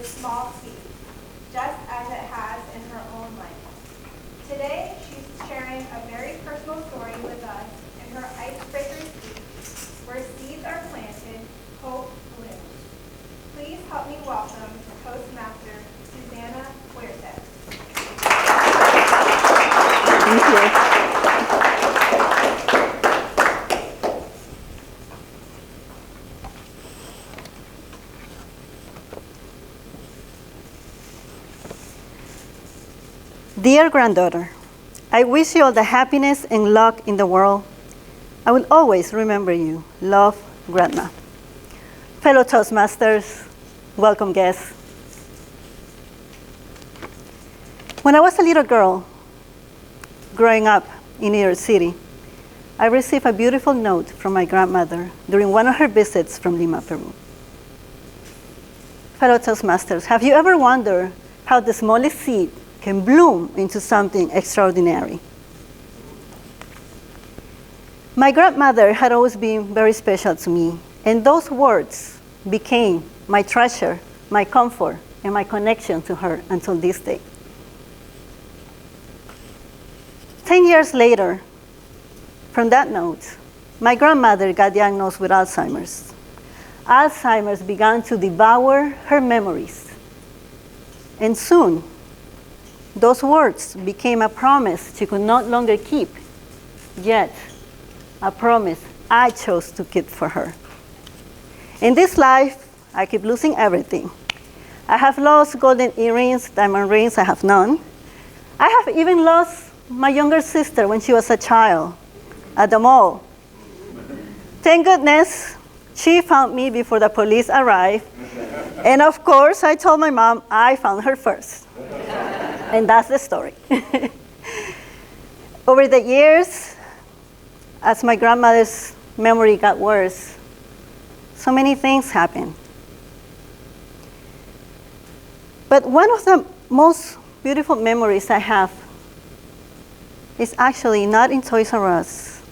with small t, just as it has in her own life. Today, she's sharing a very personal story with us in her Icebreaker speech, where seeds are planted, hope lives. Please help me welcome Toastmaster Susana Fuertes. Thank you. Dear granddaughter, I wish you all the happiness and luck in the world. I will always remember you. Love, Grandma. Fellow Toastmasters, welcome guests. When I was a little girl, growing up in New York City, I received a beautiful note from my grandmother during one of her visits from Lima, Peru. Fellow Toastmasters, have you ever wondered how the smallest seed can bloom into something extraordinary? My grandmother had always been very special to me, and those words became my treasure, my comfort, and my connection to her until this day. 10 years later, from that note, my grandmother got diagnosed with Alzheimer's. Alzheimer's began to devour her memories. And soon, those words became a promise she could no longer keep, yet a promise I chose to keep for her. In this life, I keep losing everything. I have lost golden earrings, diamond rings, I have none. I have even lost my younger sister when she was a child at the mall. Thank goodness she found me before the police arrived. And of course, I told my mom I found her first. And that's the story. Over the years, as my grandmother's memory got worse, so many things happened. But one of the most beautiful memories I have is actually not in Toys R Us.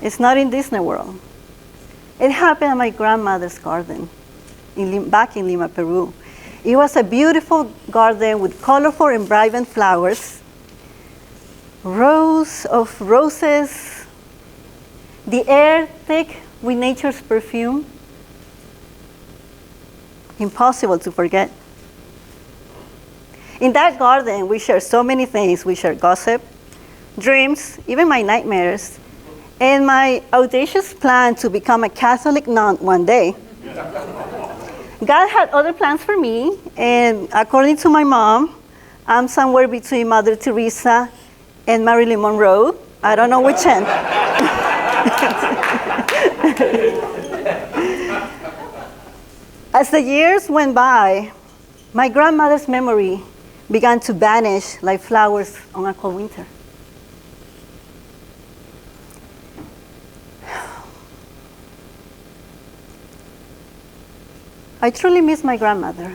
It's not in Disney World. It happened at my grandmother's garden back in Lima, Peru. It was a beautiful garden with colorful and vibrant flowers, rows of roses, the air thick with nature's perfume. Impossible to forget. In that garden, we shared so many things. We shared gossip, dreams, even my nightmares, and my audacious plan to become a Catholic nun one day. God had other plans for me, and according to my mom, I'm somewhere between Mother Teresa and Marilyn Monroe. I don't know which end. As the years went by, my grandmother's memory began to vanish like flowers on a cold winter. I truly miss my grandmother,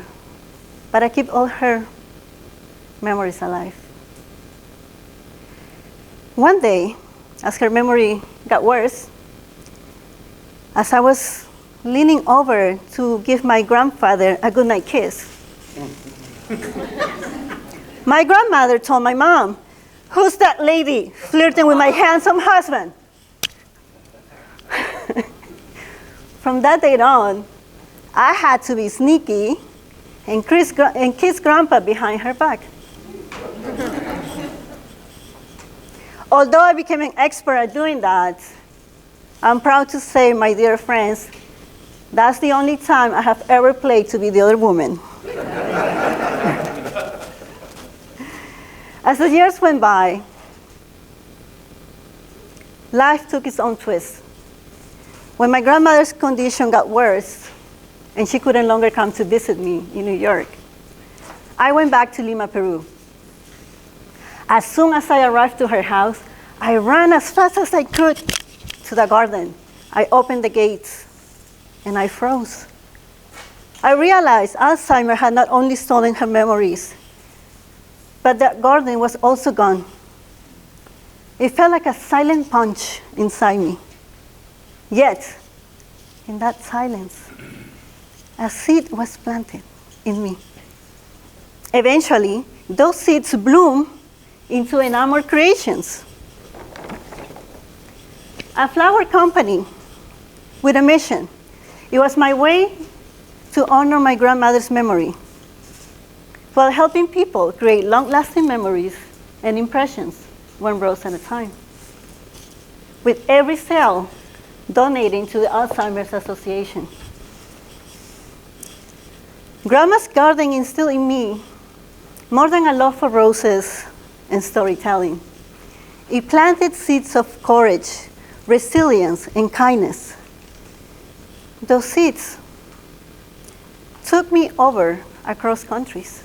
but I keep all her memories alive. One day, as her memory got worse, as I was leaning over to give my grandfather a goodnight kiss, my grandmother told my mom, "Who's that lady flirting with my handsome husband?" From that day on, I had to be sneaky and kiss Grandpa behind her back. Although I became an expert at doing that, I'm proud to say, my dear friends, that's the only time I have ever played to be the other woman. As the years went by, life took its own twist. When my grandmother's condition got worse, and she couldn't longer come to visit me in New York, I went back to Lima, Peru. As soon as I arrived to her house, I ran as fast as I could to the garden. I opened the gates, and I froze. I realized Alzheimer's had not only stolen her memories, but the garden was also gone. It felt like a silent punch inside me. Yet, in that silence, a seed was planted in me. Eventually, those seeds bloom into enamored creations. A flower company with a mission. It was my way to honor my grandmother's memory while helping people create long-lasting memories and impressions, one rose at a time. With every sale donating to the Alzheimer's Association. Grandma's garden instilled in me more than a love for roses and storytelling. It planted seeds of courage, resilience, and kindness. Those seeds took me over across countries.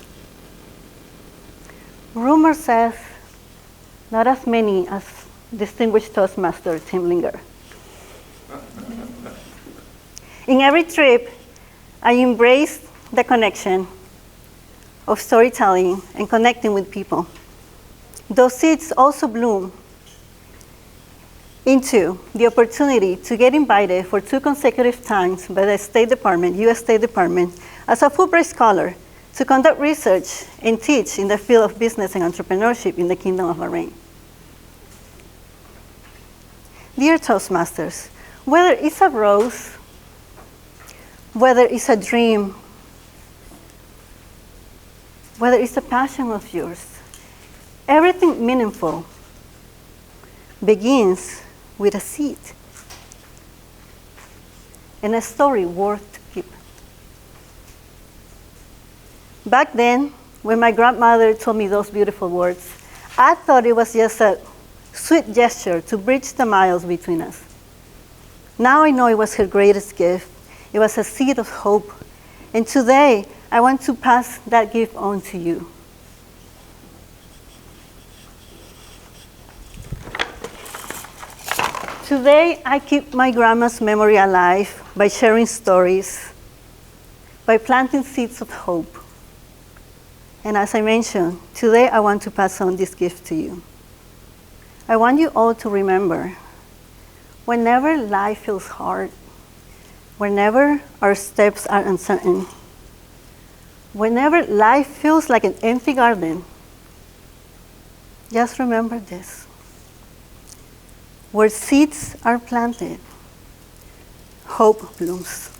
Rumor says not as many as distinguished Toastmaster Tim Linger. In every trip, I embraced the connection of storytelling and connecting with people. Those seeds also bloom into the opportunity to get invited for 2 consecutive times by the State Department, US State Department, as a Fulbright scholar to conduct research and teach in the field of business and entrepreneurship in the Kingdom of Bahrain. Dear Toastmasters, whether it's a rose, whether it's a dream, whether it's a passion of yours, everything meaningful begins with a seed and a story worth to keep. Back then, when my grandmother told me those beautiful words, I thought it was just a sweet gesture to bridge the miles between us. Now I know it was her greatest gift. It was a seed of hope. And today, I want to pass that gift on to you. Today, I keep my grandma's memory alive by sharing stories, by planting seeds of hope. And as I mentioned, today I want to pass on this gift to you. I want you all to remember, whenever life feels hard, whenever our steps are uncertain, whenever life feels like an empty garden, just remember this. Where seeds are planted, hope blooms.